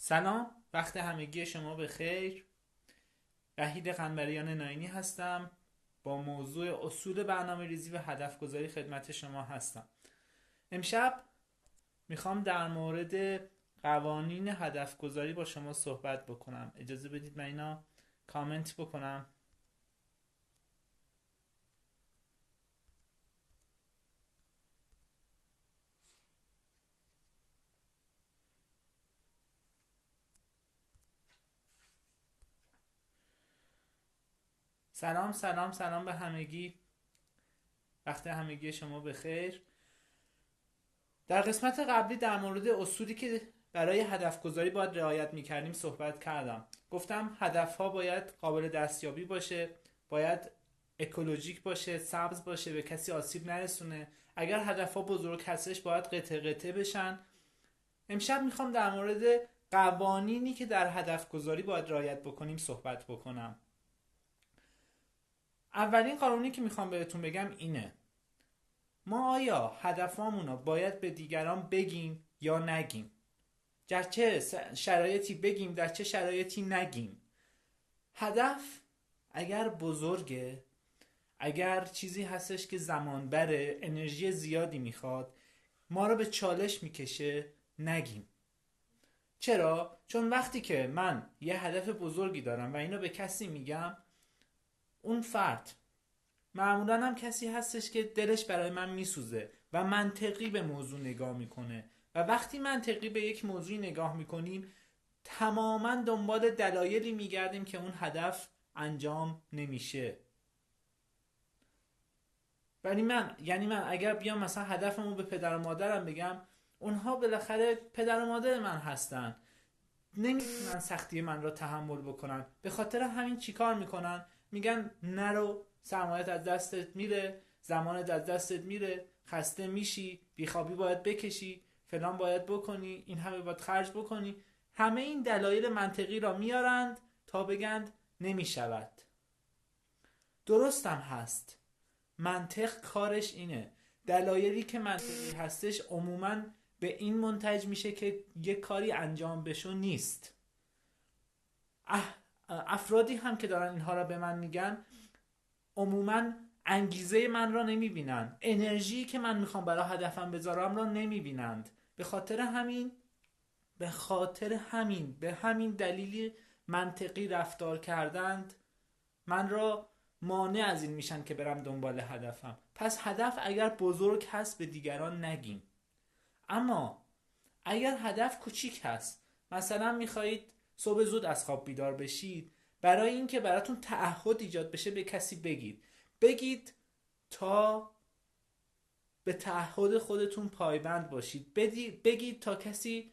سلام، وقت همگی شما بخیر. وحید قنبریان ناینی هستم. با موضوع اصول برنامه ریزی و هدف گذاری خدمت شما هستم. امشب میخوام در مورد قوانین هدف گذاری با شما صحبت بکنم. اجازه بدید من اینا کامنت بکنم. سلام سلام سلام به همگی. وقت همگی شما بخیر. در قسمت قبلی در مورد اصولی که برای هدف گذاری باید رعایت میکردیم صحبت کردم. گفتم هدفها باید قابل دستیابی باشه، باید اکولوژیک باشه، سبز باشه، به کسی آسیب نرسونه. اگر هدفها بزرگ هستش باید قطعه قطعه بشن. امشب میخوام در مورد قوانینی که در هدف گذاری باید رعایت بکنیم صحبت بکنم. اولین قانونی که میخوام بهتون بگم اینه: ما آیا هدفامون رو باید به دیگران بگیم یا نگیم؟ در چه شرایطی بگیم، در چه شرایطی نگیم؟ هدف اگر بزرگه، اگر چیزی هستش که زمان بره، انرژی زیادی میخواد، ما رو به چالش میکشه، نگیم. چرا؟ چون وقتی که من یه هدف بزرگی دارم و اینو به کسی میگم، اون فرد معمولا هم کسی هستش که دلش برای من میسوزه و منطقی به موضوع نگاه میکنه و وقتی منطقی به یک موضوع نگاه میکنیم تماما دنبال دلایلی میگردیم که اون هدف انجام نمیشه. ولی من اگر بیام مثلا هدفمو به پدر و مادرم بگم، اونها بالاخره پدر و مادر من هستن، نمیتونن سختی من را تحمل بکنن. به خاطر همین چیکار میکنن؟ میگن نرو، سرمایه‌ات از دستت میره، زمانت از دستت میره، خسته میشی، بیخوابی باید بکشی، فلان باید بکنی، این همه باید خرج بکنی. همه این دلایل منطقی را میارند تا بگند نمیشود. درستم هست. منطق کارش اینه. دلایلی که منطقی هستش عموماً به این منتج میشه که یک کاری انجام بشو نیست. افرادی هم که دارن اینها را به من میگن عموماً انگیزه من را نمیبینن، انرژی که من میخوام برای هدفم بذارم را نمیبینند. به همین دلیلی منطقی رفتار کردند من را مانع از این میشن که برم دنبال هدفم. پس هدف اگر بزرگ هست به دیگران نگیم. اما اگر هدف کوچیک هست، مثلا میخواهید صبح زود از خواب بیدار بشید، برای اینکه براتون تعهد ایجاد بشه به کسی بگید تا به تعهد خودتون پایبند باشید. بگید تا کسی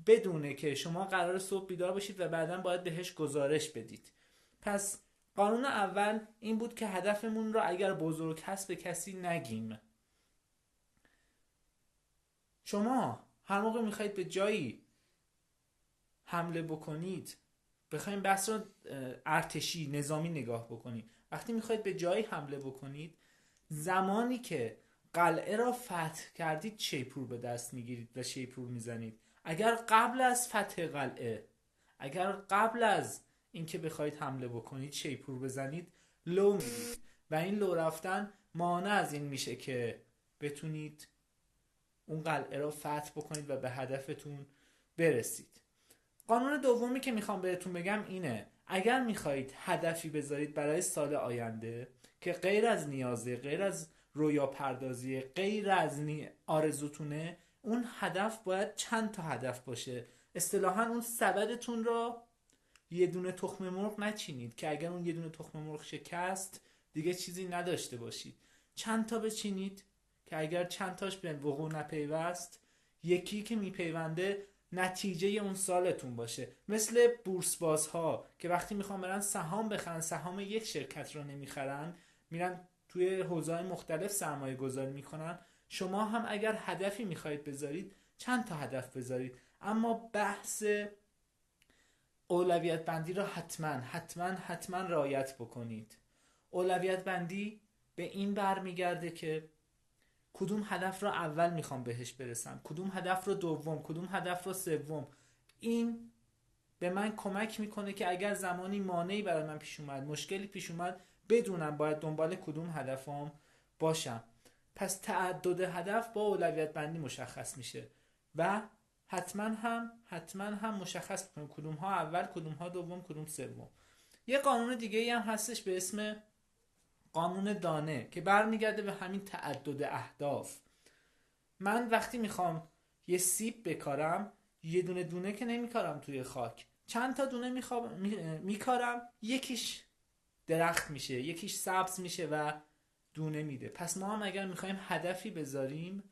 بدونه که شما قرار صبح بیدار باشید و بعدا باید بهش گزارش بدید. پس قانون اول این بود که هدفمون رو اگر بزرگ هست به کسی نگیم. شما هر موقع میخواید به جایی حمله بکنید، بخوایم بحث رو ارتشی نظامی نگاه بکنید، وقتی میخواید به جایی حمله بکنید، زمانی که قلعه را فتح کردید شیپور به دست میگیرید و شیپور میزنید. اگر قبل از فتح قلعه، اگر قبل از اینکه بخواید حمله بکنید شیپور بزنید، لو میرید و این لو رفتن مانع از این میشه که بتونید اون قلعه را فتح بکنید و به هدفتون برسید. قانون دومی که میخوام بهتون بگم اینه: اگر میخواهید هدفی بذارید برای سال آینده که غیر از نیازه، غیر از رویا پردازی، غیر از آرزوتونه، اون هدف باید چند تا هدف باشه. اصطلاحاً اون سبدتون را یه دونه تخم مرغ نچینید که اگر اون یه دونه تخم مرغ شکست دیگه چیزی نداشته باشید. چند تا بچینید که اگر چند تاش به وقوع نپیوست، یکی که میپیونده نتیجه اون سالتون باشه. مثل بورس بازها که وقتی میخوان برن سهام بخرن، سهام یک شرکت رو نمیخرن، میرن توی حوزه‌های مختلف سرمایه گذاری میکنن. شما هم اگر هدفی میخواید بذارید چند تا هدف بذارید، اما بحث اولویت بندی را حتما رعایت بکنید. اولویت بندی به این برمیگرده که کدوم هدف رو اول میخوام بهش برسم، کدوم هدف رو دوم، کدوم هدف رو سوم. این به من کمک میکنه که اگر زمانی مانعی برای من پیش اومد، مشکلی پیش اومد، بدونم باید دنبال کدوم هدفم باشم. پس تعدد هدف با اولویت بندی مشخص میشه و حتما هم مشخص میکنیم کدوم ها اول، کدوم ها دوم، کدوم سوم. یه قانون دیگه ای هم هستش به اسم قانون دانه که برمیگرده به همین تعدد اهداف. من وقتی میخوام یه سیب بکارم، یه دونه دونه که نمیکارم توی خاک، چند تا دونه میکارم، یکیش درخت میشه، یکیش سبز میشه و دونه میده. پس ما هم اگر میخوایم هدفی بذاریم،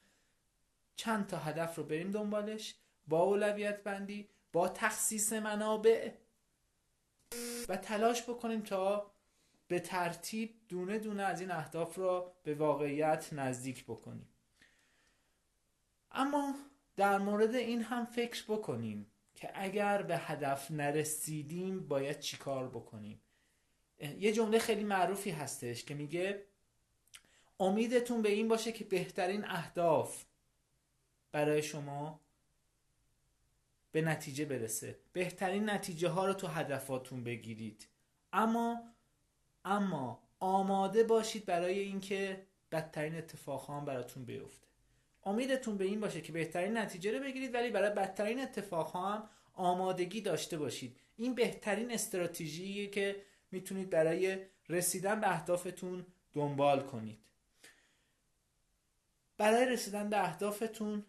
چند تا هدف رو بریم دنبالش با اولویت بندی، با تخصیص منابع و تلاش بکنیم تا به ترتیب دونه دونه از این اهداف رو به واقعیت نزدیک بکنیم. اما در مورد این هم فکر بکنیم که اگر به هدف نرسیدیم باید چی کار بکنیم. یه جمله خیلی معروفی هستش که میگه امیدتون به این باشه که بهترین اهداف برای شما به نتیجه برسه، بهترین نتیجه ها رو تو هدفاتون بگیرید، اما آماده باشید برای اینکه بدترین اتفاقها هم براتون بیفته. امیدتون به این باشه که بهترین نتیجه رو بگیرید ولی برای بدترین اتفاقها هم آمادگی داشته باشید. این بهترین استراتژیه که میتونید برای رسیدن به اهدافتون دنبال کنید. برای رسیدن به اهدافتون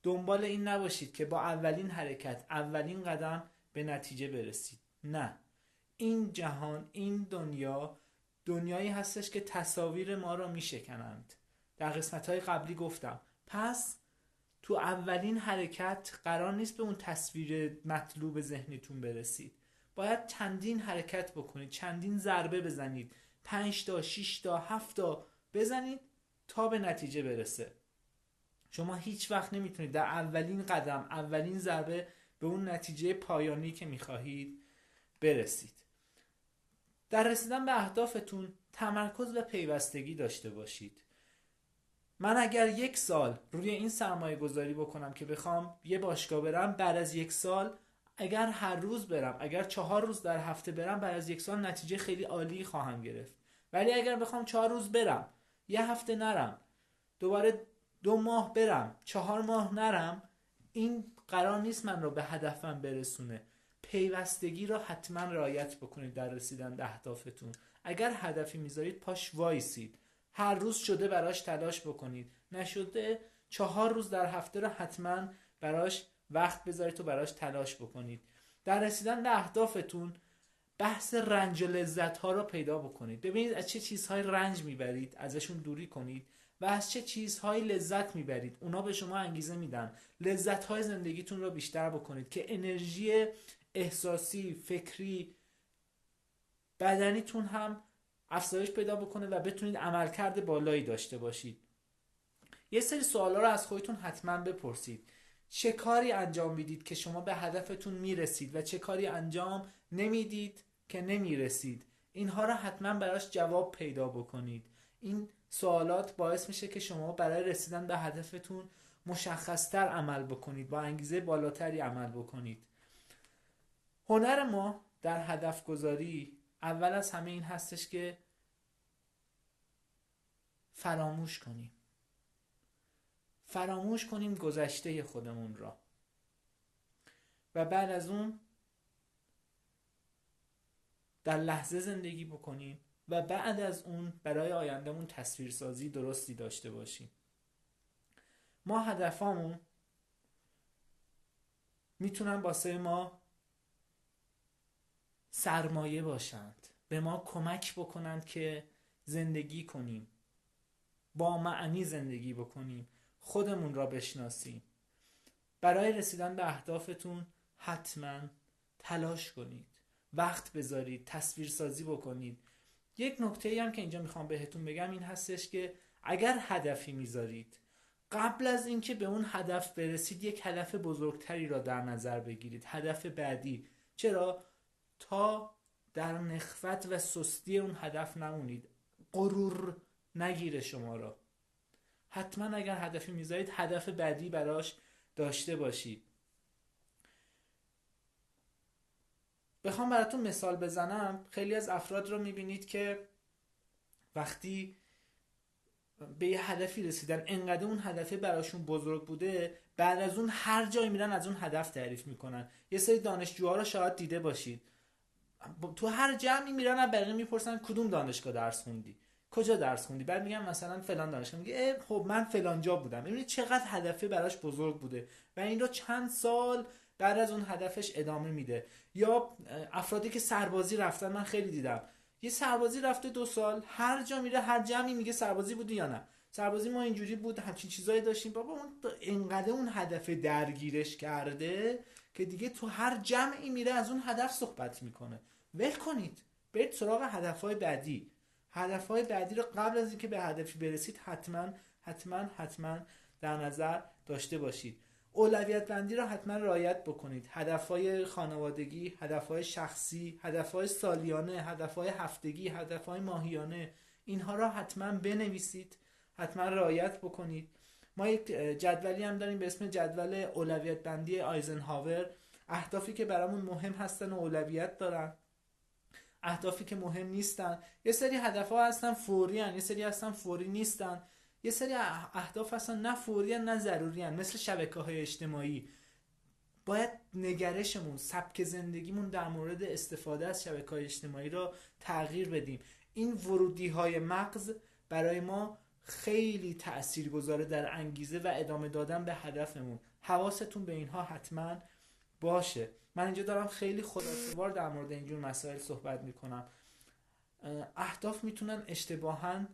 دنبال این نباشید که با اولین حرکت، اولین قدم به نتیجه برسید. نه، این جهان، این دنیایی هستش که تصاویر ما را میشکنند. در قسمت‌های قبلی گفتم پس تو اولین حرکت قرار نیست به اون تصویر مطلوب ذهنیتون برسید. باید چندین حرکت بکنید، چندین ضربه بزنید، 5 تا 6 تا 7 تا بزنید تا به نتیجه برسه. شما هیچ وقت نمیتونید در اولین قدم، اولین ضربه به اون نتیجه پایانی که میخواهید برسید. در رسیدن به اهدافتون تمرکز و پیوستگی داشته باشید. من اگر 1 سال روی این سرمایه گذاری بکنم که بخوام یه باشگاه برم، بعد از 1 سال اگر هر روز برم، اگر 4 روز در هفته برم، بعد از 1 سال نتیجه خیلی عالی خواهم گرفت. ولی اگر بخوام 4 روز برم، یه هفته نرم، دوباره 2 ماه برم، 4 ماه نرم، این قرار نیست من رو به هدفم برسونه. پیوستگی را حتما رعایت بکنید در رسیدن به اهدافتون. اگر هدفی میذارید پاش وایسید، هر روز شده براش تلاش بکنید، نشده 4 روز در هفته را حتما براش وقت بذارید و براش تلاش بکنید. در رسیدن به اهدافتون بحث رنج و لذت ها را پیدا بکنید. ببینید از چه چیزهای رنج میبرید، ازشون دوری کنید و از چه چیزهای لذت میبرید. اونا به شما انگیزه میدن لذت های زندگیتون را بیشتر بکنید که انرژی احساسی، فکری، بدنیتون هم افزایش پیدا بکنه و بتونید عملکرد بالایی داشته باشید. یه سری سوالا رو از خودتون حتما بپرسید. چه کاری انجام میدید که شما به هدفتون میرسید و چه کاری انجام نمیدید که نمیرسید؟ اینها رو حتما براش جواب پیدا بکنید. این سوالات باعث میشه که شما برای رسیدن به هدفتون مشخصتر عمل بکنید، با انگیزه بالاتری عمل بکنید. هنر ما در هدف گذاری اول از همه این هستش که فراموش کنیم گذشته خودمون را و بعد از اون در لحظه زندگی بکنیم و بعد از اون برای آیندهمون تصویرسازی درستی داشته باشیم. ما هدفامون میتونن واسه ما سرمایه باشند، به ما کمک بکنند که زندگی کنیم، با معنی زندگی بکنیم، خودمون را بشناسیم. برای رسیدن به اهدافتون حتما تلاش کنید، وقت بذارید، تصویرسازی بکنید. یک نکته هم که اینجا میخوام بهتون بگم این هستش که اگر هدفی میذارید، قبل از اینکه به اون هدف برسید یک هدف بزرگتری را در نظر بگیرید، هدف بعدی. چرا؟ تا در نخوت و سستی اون هدف نمونید، غرور نگیره شما را. حتما اگر هدفی میذارید هدف بعدی براش داشته باشید. بخوام براتون مثال بزنم، خیلی از افراد رو میبینید که وقتی به یه هدفی رسیدن، انقدر اون هدفه براشون بزرگ بوده، بعد از اون هر جایی میرن از اون هدف تعریف میکنن. یه سری دانشجوها رو شاید دیده باشید، تو هر جمعی میرن از بقیه میپرسن کدوم دانشگاه درس خوندی، کجا درس خوندی، بعد میگم مثلا فلان دانشگاه، میگه خب من فلان جا بودم. ببینید چقدر هدفه براش بزرگ بوده و این رو چند سال بعد از اون هدفش ادامه میده. یا افرادی که سربازی رفتن، من خیلی دیدم یه سربازی رفته 2 سال، هر جا میره هر جمعی میگه سربازی بودی یا نه، سربازی ما اینجوری بود، همچین چیزایی داشتیم. بابا اون انقدر اون هدف درگیرش کرده که دیگه تو هر جمعی میره از اون هدف صحبت میکنه. ول کنید، برید سراغ هدفهای بعدی. هدفهای بعدی رو قبل از اینکه به هدفی برسید حتما در نظر داشته باشید. اولویت بندی رو حتما رعایت بکنید. هدفهای خانوادگی، هدفهای شخصی، هدفهای سالیانه، هدفهای هفتگی، هدفهای ماهیانه، اینها رو حتما بنویسید، حتما رعایت بکنید. ما یک جدولی هم داریم به اسم جدول اولویت بندی آیزنهاور. اهدافی که برامون مهم هستن و اولویت دارن، اهدافی که مهم نیستن. یه سری هدفها هستن فوری هن، یه سری هستن فوری نیستن. یه سری اهداف هستن نه فوری هن نه ضروری هن، مثل شبکه‌های اجتماعی. باید نگرشمون، سبک زندگیمون در مورد استفاده از شبکه‌های اجتماعی رو تغییر بدیم. این ورودی های مغز برای ما خیلی تأثیر گذاره در انگیزه و ادامه دادن به هدفمون. حواستون به اینها حتما باشه. من اینجا دارم خیلی خلاصه‌وار در مورد اینجور مسائل صحبت میکنم. اهداف میتونن اشتباهاً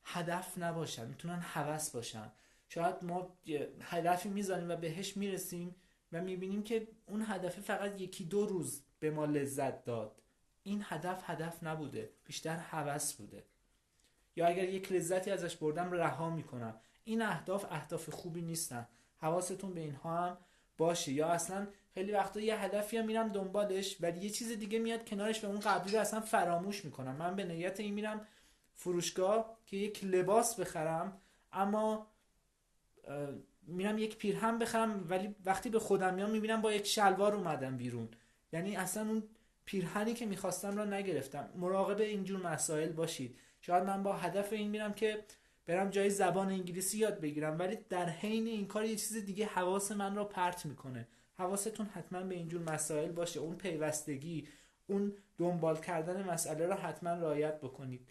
هدف نباشن، میتونن هوس باشن. شاید ما هدفی میذاریم و بهش میرسیم و میبینیم که اون هدف فقط 1-2 روز به ما لذت داد. این هدف نبوده، بیشتر هوس بوده. یا اگر یک لذتی ازش بردم رها میکنم. این اهداف خوبی نیستن. حواستون به اینها هم باشه. یا اصلا خیلی وقتا یه هدفی هم میرم دنبالش ولی یه چیز دیگه میاد کنارش و اون قبلی رو اصلا فراموش میکنم. من به نیت این میرم فروشگاه که یک لباس بخرم، اما میرم یک پیرهن بخرم ولی وقتی به خودم میام میبینم با یک شلوار اومدم بیرون. یعنی اصلا اون پیرهنی که میخواستم را نگرفتم. مراقب اینجور مسائل باشید. شاید من با هدف این میرم که برم جای زبان انگلیسی یاد بگیرم ولی در حین این کار یه چیز دیگه حواس من رو پرت میکنه. حواستون حتما به اینجور مسائل باشه. اون پیوستگی، اون دنبال کردن مسئله رو حتما رعایت بکنید.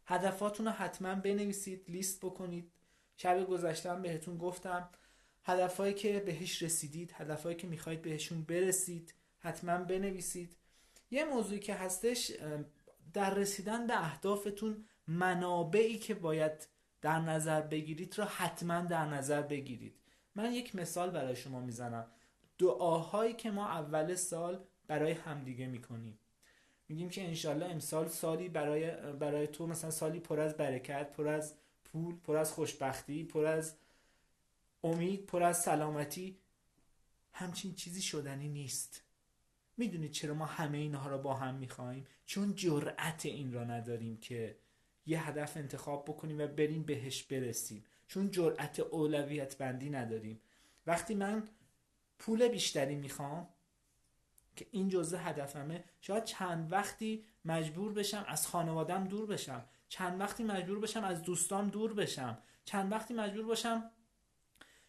هدفاتون رو حتما بنویسید، لیست بکنید. شب گذشتم بهتون گفتم هدفایی که بهش رسیدید، هدفایی که میخواید بهشون برسید حتما بنویسید. یه موضوعی که هستش، در رسیدن به اهدافتون منابعی که باید در نظر بگیرید را حتما در نظر بگیرید. من یک مثال برای شما میزنم. دعاهایی که ما اول سال برای همدیگه میکنیم، میگیم که انشالله امسال سالی برای تو، مثلا سالی پر از برکت، پر از پول، پر از خوشبختی، پر از امید، پر از سلامتی. همچین چیزی شدنی نیست. میدونید چرا ما همه اینها را با هم میخوایم؟ چون جرأت این را نداریم که یه هدف انتخاب بکنیم و بریم بهش برسیم. چون جرأت اولویت بندی نداریم. وقتی من پول بیشتری میخوام که این جزء هدفمه، شاید چند وقتی مجبور بشم از خانوادم دور بشم، چند وقتی مجبور بشم از دوستام دور بشم، چند وقتی مجبور باشم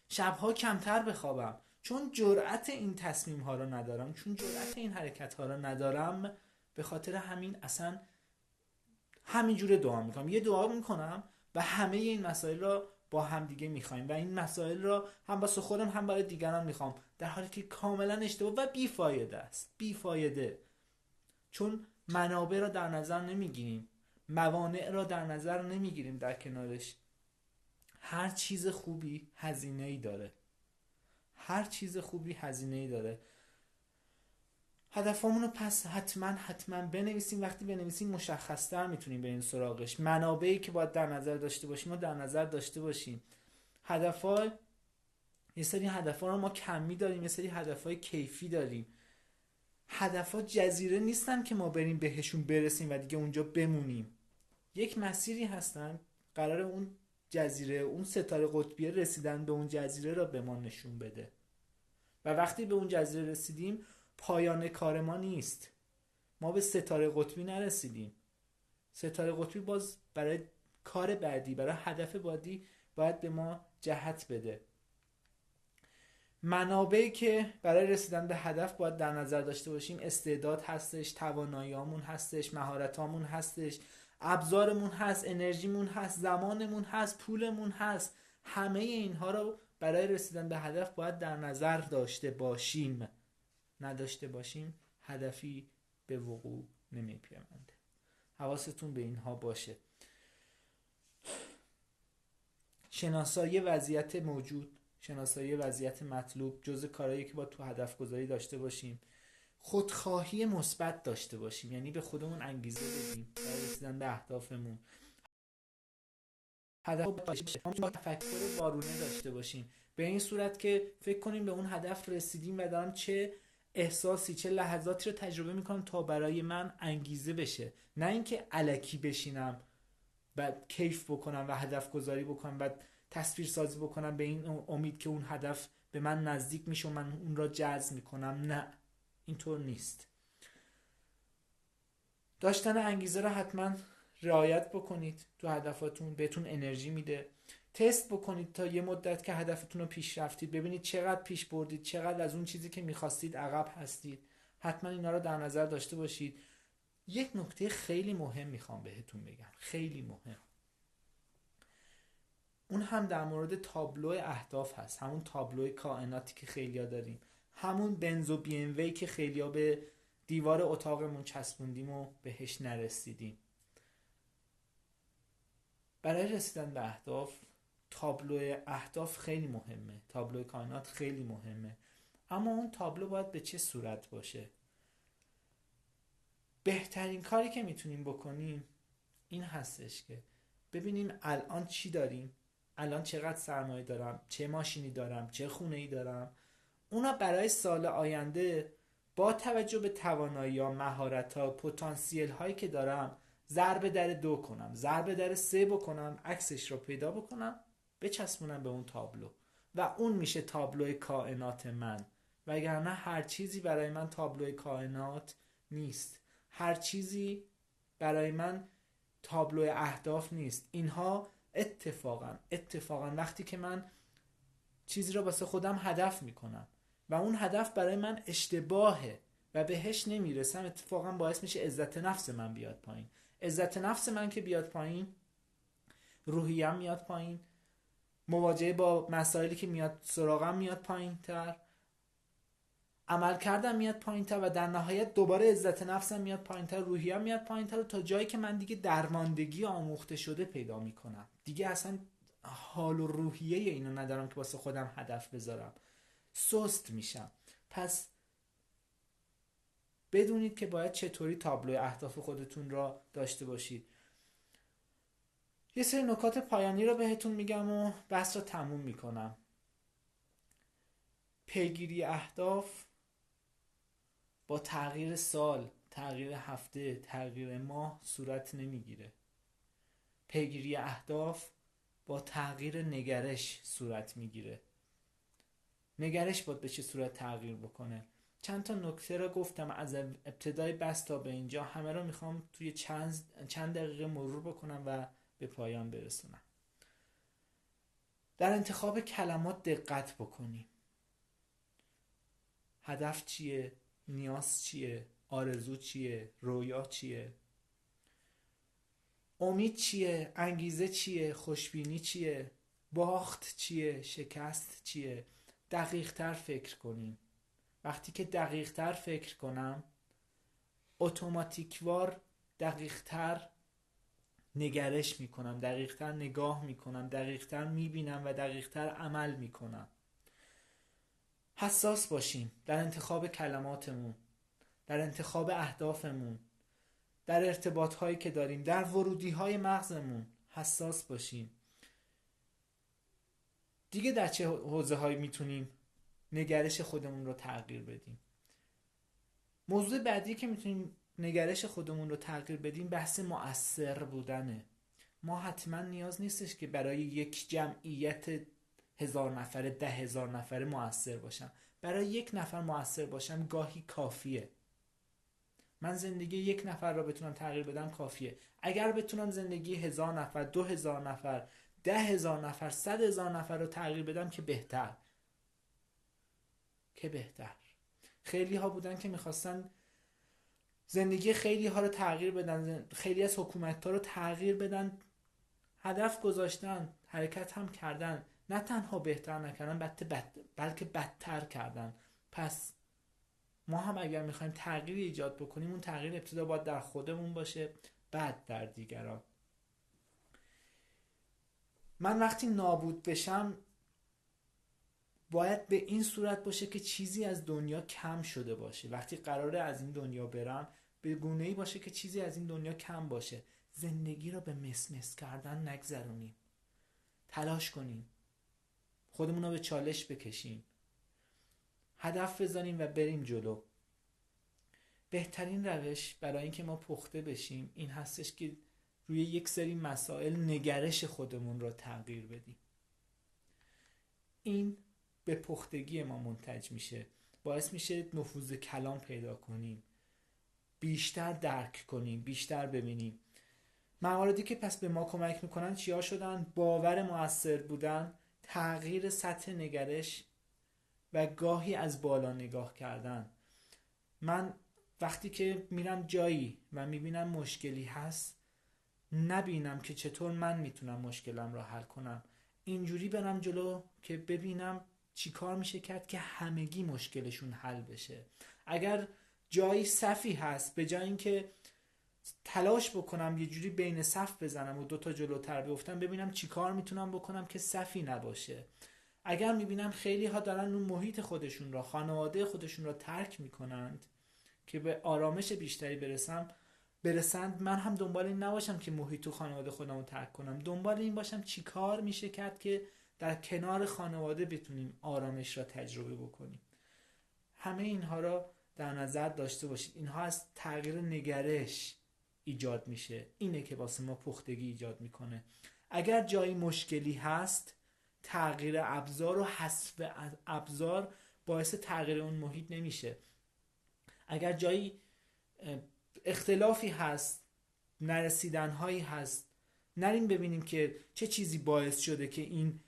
شبها کمتر بخوابم، چون جرأت این تصمیم ها رو ندارم، چون جرأت این حرکت ها رو ندارم. به خاطر همین اصلا همینجوره دعا میکنم. یه دعا میکنم و همه این مسائل رو با هم دیگه میخوایم و این مسائل رو هم واسه خودم هم برای دیگران میخوام، در حالی که کاملا اشتباه و بیفایده است. بیفایده، چون منابع را در نظر نمیگیریم، موانع را در نظر نمیگیریم در کنارش. هر چیز خوبی هزینه‌ای داره. هر چیز خوبی هزینه‌ای داره. هدفمون رو پس حتما بنویسیم. وقتی بنویسیم مشخص‌تر میتونیم بریم سراغش. منابعی که باید در نظر داشته باشیم و در نظر داشته باشیم. هدف‌ها، یه سری هدف‌ها رو ما کمی داریم، یه سری هدف‌های کیفی داریم. هدف‌ها جزیره نیستن که ما بریم بهشون برسیم و دیگه اونجا بمونیم. یک مسیری هستن، قرار اون جزیره، اون ستاره قطبیه، رسیدن به اون جزیره را به ما نشون بده. و وقتی به اون جزیره رسیدیم پایان کار ما نیست. ما به ستاره قطبی نرسیدیم. ستاره قطبی باز برای کار بعدی، برای هدف بعدی باید به ما جهت بده. منابعی که برای رسیدن به هدف باید در نظر داشته باشیم استعداد هستش، تواناییامون هستش، مهارتامون هستش، ابزارمون هست، انرژیمون هست، زمانمون هست، پولمون هست. همه اینها رو برای رسیدن به هدف باید در نظر داشته باشیم. نداشته باشیم هدفی به وقوع نمی‌پیونده. حواستون به اینها باشه. شناسایی وضعیت موجود، شناسایی وضعیت مطلوب جزء کارهایی که باید تو هدف گذاری داشته باشیم. خودخواهی مثبت داشته باشیم، یعنی به خودمون انگیزه بدیم برای رسیدن به اهدافمون. تفکر وارونه داشته باشیم، به این صورت که فکر کنیم به اون هدف رسیدیم و دارم چه احساسی، چه لحظاتی رو تجربه میکنم تا برای من انگیزه بشه. نه اینکه الکی بشینم بعد کیف بکنم و هدف گذاری بکنم بعد تصویر سازی بکنم به این امید که اون هدف به من نزدیک میشه و من اون را جذب میکنم. نه، اینطور نیست. داشتن انگیزه را حتما رعایت بکنید تو هدفاتون، بهتون انرژی میده. تست بکنید تا یه مدت که هدفتون رو پیش رفتید، ببینید چقدر پیش بردید، چقدر از اون چیزی که میخواستید عقب هستید. حتما اینا رو در نظر داشته باشید. یک نکته خیلی مهم میخوام بهتون بگم، خیلی مهم. اون هم در مورد تابلو اهداف هست، همون تابلو کائناتی که خیلیا داریم، همون بنز و بی ام وی که خیلیا به دیوار اتاقمون چسبوندیم و بهش نرسیدیم. برای رسیدن به اهداف تابلو اهداف خیلی مهمه، تابلو کائنات خیلی مهمه. اما اون تابلو باید به چه صورت باشه؟ بهترین کاری که میتونیم بکنیم این هستش که ببینیم الان چی داریم، الان چقدر سرمایه دارم، چه ماشینی دارم، چه خونه‌ای دارم. اونا برای سال آینده با توجه به توانایی‌ها، مهارت‌ها، پتانسیل هایی که دارم ضرب در 2 کنم، ضرب در 3 بکنم، عکسش رو پیدا بکنم، بچسبونم به اون تابلو و اون میشه تابلوی کائنات من. وگرنه هر چیزی برای من تابلوی کائنات نیست. هر چیزی برای من تابلو اهداف نیست. اینها اتفاقا وقتی که من چیزی رو واسه خودم هدف میکنم و اون هدف برای من اشتباهه و بهش نمیرسم، اتفاقا باعث میشه عزت نفس من بیاد پایین. عزت نفس من که بیاد پایین، روحیم میاد پایین، مواجهه با مسائلی که میاد سراغم میاد پایین تر، عمل کردم میاد پایین تر و در نهایت دوباره عزت نفسم میاد پایین تر، روحیم میاد پایین تر تا جایی که من دیگه درماندگی آموخته شده پیدا میکنم. دیگه اصلا حال و روحیه اینو ندارم که واسه خودم هدف بذارم، سست میشم. پس بدونید که باید چطوری تابلو اهداف خودتون را داشته باشید. یه سری نکات پایانی رو بهتون میگم و بحث رو تموم میکنم. پیگیری اهداف با تغییر سال، تغییر هفته، تغییر ماه صورت نمیگیره. پیگیری اهداف با تغییر نگرش صورت میگیره. نگرش باید به چه صورت تغییر بکنه؟ چند تا نکته رو گفتم از ابتدای بحث تا به اینجا، همه رو میخوام توی چند دقیقه مرور بکنم و به پایان برسونم. در انتخاب کلمات دقت بکنیم. هدف چیه؟ نیاز چیه؟ آرزو چیه؟ رویا چیه؟ امید چیه؟ انگیزه چیه؟ خوشبینی چیه؟ باخت چیه؟ شکست چیه؟ دقیق تر فکر کنیم. وقتی که دقیق تر فکر کنم اتوماتیکوار دقیق تر نگرش میکنم، دقیق تر نگاه میکنم، دقیق تر میبینم و دقیق تر عمل میکنم. حساس باشیم در انتخاب کلماتمون، در انتخاب اهدافمون، در ارتباط هایی که داریم، در ورودی های مغزمون حساس باشیم. دیگه در چه حوزه هایی میتونیم نگرش خودمون رو تغییر بدیم؟ موضوع بعدی که میتونیم نگرش خودمون رو تغییر بدیم بحث مؤثر بودنه. ما حتما نیاز نیستش که برای یک جمعیت 1000 نفره 10,000 نفره مؤثر باشم. برای یک نفر مؤثر باشم گاهی کافیه. من زندگی یک نفر را بتونم تغییر بدم کافیه. اگر بتونم زندگی 1000 نفر، 2000 نفر، 10,000 نفر، 100,000 نفر رو تغییر بدم که بهتر. خیلی ها بودن که میخواستن زندگی خیلی ها رو تغییر بدن، خیلی از حکومت ها رو تغییر بدن، هدف گذاشتن، حرکت هم کردن، نه تنها بهتر نکردن بلکه بدتر کردن. پس ما هم اگر میخوایم تغییر ایجاد بکنیم، اون تغییر ابتدا باید در خودمون باشه، بعد در دیگران. من وقتی نابود بشم باید به این صورت باشه که چیزی از دنیا کم شده باشه. وقتی قراره از این دنیا برم به گونه‌ای باشه که چیزی از این دنیا کم باشه. زندگی رو به مس کردن نگذرونیم. تلاش کنیم، خودمون رو به چالش بکشیم، هدف بزنیم و بریم جلو. بهترین روش برای اینکه ما پخته بشیم این هستش که روی یک سری مسائل نگرش خودمون رو تغییر بدیم. این به پختگی ما منتج میشه، باعث میشه نفوذ کلام پیدا کنیم، بیشتر درک کنیم، بیشتر ببینیم. مواردی که پس به ما کمک میکنن چیا شدن؟ باور مؤثر بودن، تغییر سطح نگرش و گاهی از بالا نگاه کردن. من وقتی که میرم جایی و میبینم مشکلی هست، نبینم که چطور من میتونم مشکلم را حل کنم، اینجوری برم جلو که ببینم چی کار میشه کرد که همگی مشکلشون حل بشه. اگر جایی صفی هست، به جای اینکه تلاش بکنم یه جوری بین صف بزنم و دوتا جلوتر بیفتم، ببینم چی کار میتونم بکنم که صفی نباشه. اگر میبینم خیلی ها دارن اون محیط خودشون را، خانواده خودشون را ترک میکنند که به آرامش بیشتری برسند، من هم دنبال این نباشم که محیط و خانواده خودم رو ترک کنم، دنبال این باشم چی کار میشه کرد که در کنار خانواده بتونیم آرامش را تجربه بکنیم. همه اینها را در نظر داشته باشید. اینها از تغییر نگرش ایجاد میشه. اینه که واسه ما پختگی ایجاد میکنه. اگر جایی مشکلی هست، تغییر ابزار و حذف ابزار باعث تغییر اون محیط نمیشه. اگر جایی اختلافی هست، نرسیدنهایی هست، نریم ببینیم که چه چیزی باعث شده که این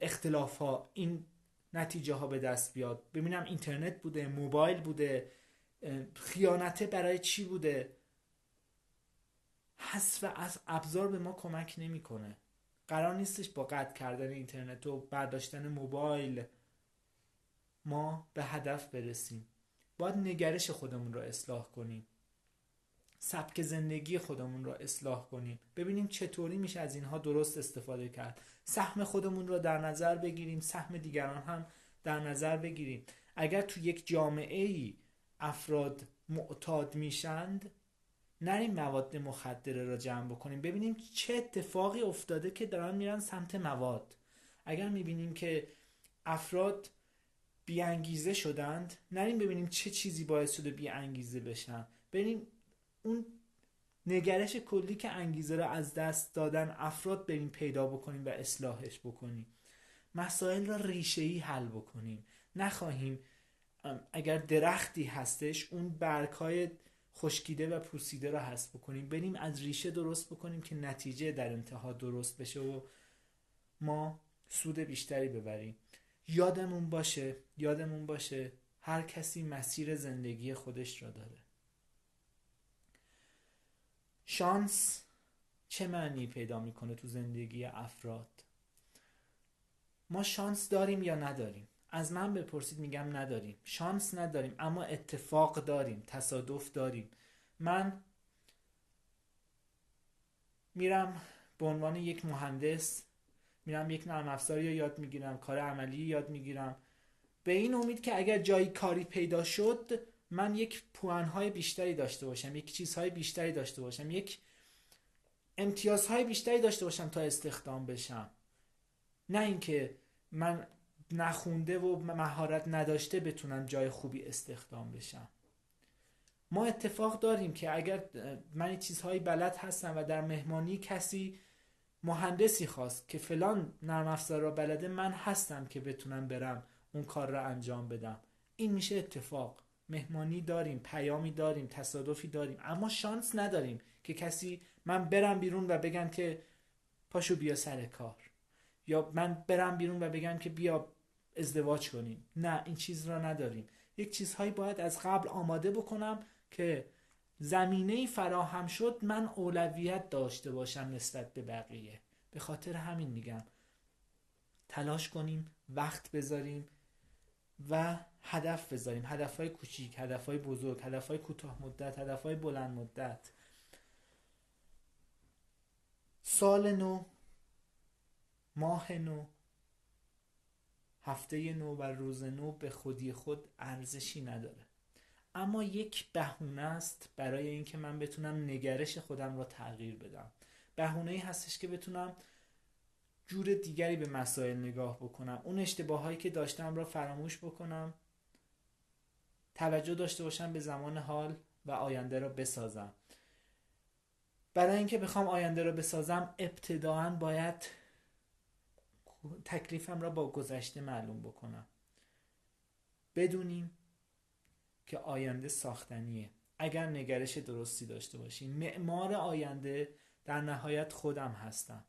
اختلاف ها، این نتیجه ها به دست بیاد. ببینم اینترنت بوده، موبایل بوده، خیانته برای چی بوده. حذف از ابزار به ما کمک نمیکنه. قرار نیستش با قطع کردن اینترنت و برداشتن موبایل ما به هدف برسیم. باید نگرش خودمون رو اصلاح کنیم، سبک زندگی خودمون رو اصلاح کنیم، ببینیم چطوری میشه از اینها درست استفاده کرد. سهم خودمون رو در نظر بگیریم، سهم دیگران هم در نظر بگیریم. اگر تو یک جامعه‌ای افراد معتاد میشند، نریم مواد مخدره را جمع بکنیم، ببینیم چه اتفاقی افتاده که دارن میرن سمت مواد. اگر میبینیم که افراد بی انگیزه شدند، نریم ببینیم چه چیزی باعث شده بی انگیزه بشن، بریم اون نگرش کلی که انگیزه را از دست دادن افراد بریم پیدا بکنیم و اصلاحش بکنیم. مسائل را ریشه‌ای حل بکنیم. نخواهیم اگر درختی هستش اون برگ‌های خشکیده و پوسیده را حذف بکنیم، بریم از ریشه درست بکنیم که نتیجه در انتها درست بشه و ما سود بیشتری ببریم. یادمون باشه هر کسی مسیر زندگی خودش را داره. شانس چه معنی پیدا میکنه تو زندگی افراد؟ ما شانس داریم یا نداریم؟ از من بپرسید میگم نداریم. شانس نداریم اما اتفاق داریم، تصادف داریم. من میرم به عنوان یک مهندس، میرم یک نرم افزاری رو یاد میگیرم، کار عملی یاد میگیرم، به این امید که اگر جایی کاری پیدا شد من یک پوانهای بیشتری داشته باشم، یک چیزهای بیشتری داشته باشم، یک امتیازهای بیشتری داشته باشم تا استخدام بشم. نه اینکه من نخونده و مهارت نداشته بتونم جای خوبی استخدام بشم. ما اتفاق داریم که اگر من چیزهایی بلد هستم و در مهمانی کسی مهندسی خواست که فلان نرم افزار را بلده، من هستم که بتونم برم اون کار رو انجام بدم. این میشه اتفاق. مهمانی داریم، پیامی داریم، تصادفی داریم، اما شانس نداریم که کسی من برم بیرون و بگم که پاشو بیا سر کار، یا من برم بیرون و بگم که بیا ازدواج کنیم. نه، این چیز را نداریم. یک چیزهایی باید از قبل آماده بکنم که زمینه‌ای فراهم شد من اولویت داشته باشم نسبت به بقیه. به خاطر همین میگم تلاش کنیم، وقت بذاریم و هدف بذاریم. هدفهای کوچیک، هدفهای بزرگ، هدفهای کوتاه مدت، هدفهای بلند مدت. سال نو، ماه نو، هفته نو و روز نو به خودی خود ارزشی نداره، اما یک بهونه است برای اینکه من بتونم نگرش خودم را تغییر بدم. بهونه‌ای هستش که بتونم جور دیگری به مسائل نگاه بکنم، اون اشتباهایی که داشتم را فراموش بکنم، توجه داشته باشم به زمان حال و آینده را بسازم. برای اینکه بخوام آینده را بسازم ابتداعاً باید تکلیفم را با گذشته معلوم بکنم. بدونیم که آینده ساختنیه اگر نگرش درستی داشته باشیم. معمار آینده در نهایت خودم هستم.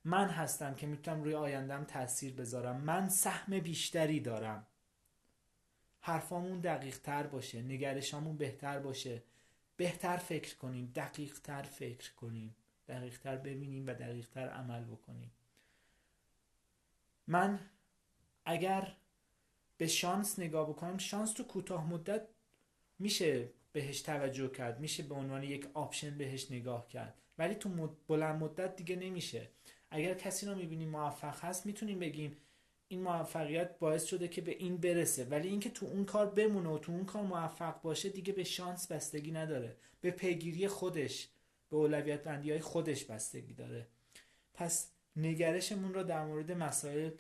من هستم که میتونم روی آیندم تأثیر بذارم. من سهم بیشتری دارم. حرفامون دقیق تر باشه، نگرشامون بهتر باشه، بهتر فکر کنیم، دقیق تر فکر کنیم، دقیق تر ببینیم و دقیق تر عمل بکنیم. من اگر به شانس نگاه بکنم، شانس تو کوتاه مدت میشه بهش توجه کرد، میشه به عنوان یک آپشن بهش نگاه کرد، ولی تو بلند مدت دیگه نمیشه. اگر کسی رو میبینیم موفق هست میتونیم بگیم این موفقیت باعث شده که به این برسه، ولی اینکه تو اون کار بمونه و تو اون کار موفق باشه دیگه به شانس بستگی نداره، به پیگیری خودش، به اولویت بندی های خودش بستگی داره. پس نگرشمون رو در مورد مسائل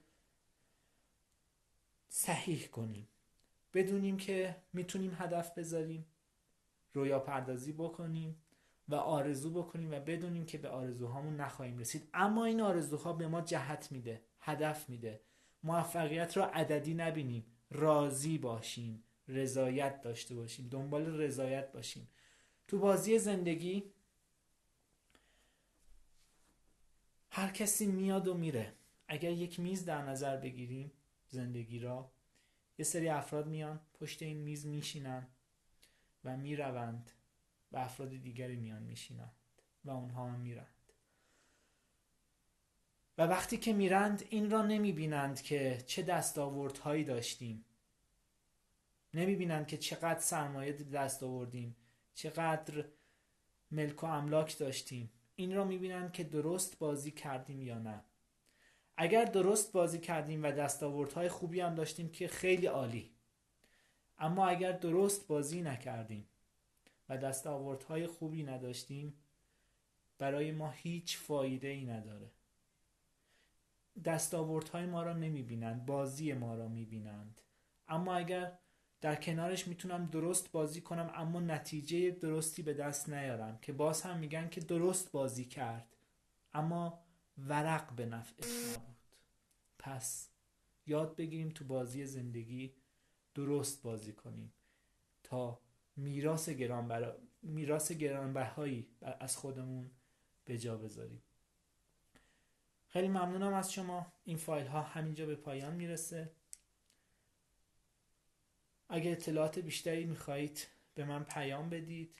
صحیح کنیم، بدونیم که میتونیم هدف بذاریم، رویا پردازی بکنیم و آرزو بکنیم و بدونیم که به آرزوهامون نخواهیم رسید، اما این آرزوها به ما جهت میده، هدف میده. موفقیت رو عددی نبینیم، راضی باشیم، رضایت داشته باشیم، دنبال رضایت باشیم. تو بازی زندگی هر کسی میاد و میره. اگر یک میز در نظر بگیریم زندگی را، یه سری افراد میان پشت این میز میشینن و میروند و افراد دیگری میان میشینند و اونها هم میرند. و وقتی که میرند این را نمیبینند که چه دستاوردهایی داشتیم، نمیبینند که چقدر سرمایه دست آوردیم، چقدر ملک و املاک داشتیم. این را میبینند که درست بازی کردیم یا نه. اگر درست بازی کردیم و دستاوردهای خوبی هم داشتیم که خیلی عالی، اما اگر درست بازی نکردیم و دستاوردهای خوبی نداشتیم برای ما هیچ فایده ای نداره. دستاوردهای ما را نمیبینند، بازی ما را میبینند. اما اگر در کنارش میتونم درست بازی کنم اما نتیجه درستی به دست نیارم، که باز هم میگن که درست بازی کرد اما ورق به نفعش نبود. پس یاد بگیریم تو بازی زندگی درست بازی کنیم تا میراث گرانبهایی از خودمون به جا بذاریم. خیلی ممنونم از شما. این فایل ها همینجا به پایان میرسه. اگر اطلاعات بیشتری میخواهید به من پیام بدید.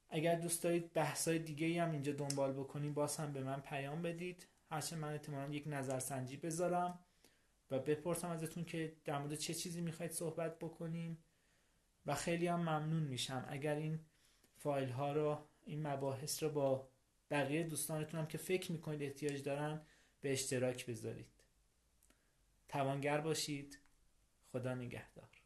اگر دوست دارید بحثای دیگه‌ای هم اینجا دنبال بکنیم باز هم به من پیام بدید. هرچند من احتمالاً یک نظرسنجی بذارم و بپرسم ازتون که در مورد چه چیزی میخواید صحبت بکنیم و خیلی هم ممنون میشم اگر این فایل ها رو، این مباحث رو با بقیه دوستانتون هم که فکر میکنید احتیاج دارن به اشتراک بذارید. توانگر باشید. خدا نگهدار.